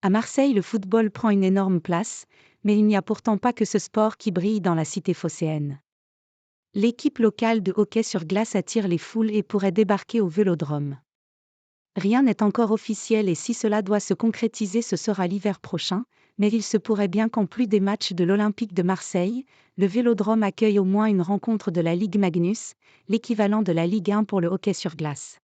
À Marseille, le football prend une énorme place, mais il n'y a pourtant pas que ce sport qui brille dans la cité phocéenne. L'équipe locale de hockey sur glace attire les foules et pourrait débarquer au Vélodrome. Rien n'est encore officiel et si cela doit se concrétiser, ce sera l'hiver prochain, mais il se pourrait bien qu'en plus des matchs de l'Olympique de Marseille, le Vélodrome accueille au moins une rencontre de la Ligue Magnus, l'équivalent de la Ligue 1 pour le hockey sur glace.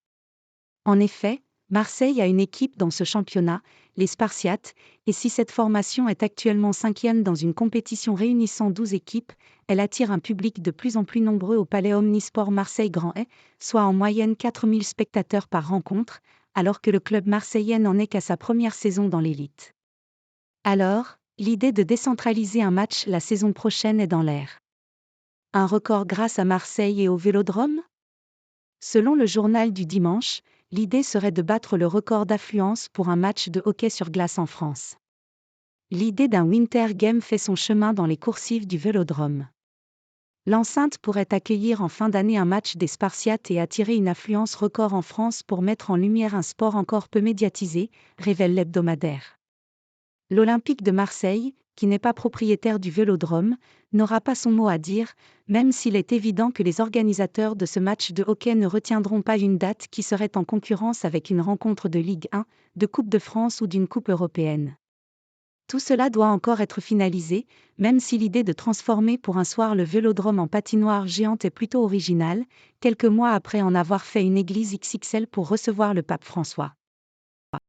En effet, Marseille a une équipe dans ce championnat, les Spartiates, et si cette formation est actuellement 5e dans une compétition réunissant 12 équipes, elle attire un public de plus en plus nombreux au Palais Omnisport Marseille-Grand Est, soit en moyenne 4000 spectateurs par rencontre, alors que le club marseillais n'en est qu'à sa première saison dans l'élite. Alors, l'idée de décentraliser un match la saison prochaine est dans l'air. Un record grâce à Marseille et au Vélodrome ? Selon le journal du dimanche, l'idée serait de battre le record d'affluence pour un match de hockey sur glace en France. L'idée d'un Winter Game fait son chemin dans les coursives du Vélodrome. L'enceinte pourrait accueillir en fin d'année un match des Spartiates et attirer une affluence record en France pour mettre en lumière un sport encore peu médiatisé, révèle l'hebdomadaire. L'Olympique de Marseille, qui n'est pas propriétaire du Vélodrome, n'aura pas son mot à dire, même s'il est évident que les organisateurs de ce match de hockey ne retiendront pas une date qui serait en concurrence avec une rencontre de Ligue 1, de Coupe de France ou d'une Coupe européenne. Tout cela doit encore être finalisé, même si l'idée de transformer pour un soir le Vélodrome en patinoire géante est plutôt originale, quelques mois après en avoir fait une église XXL pour recevoir le pape François.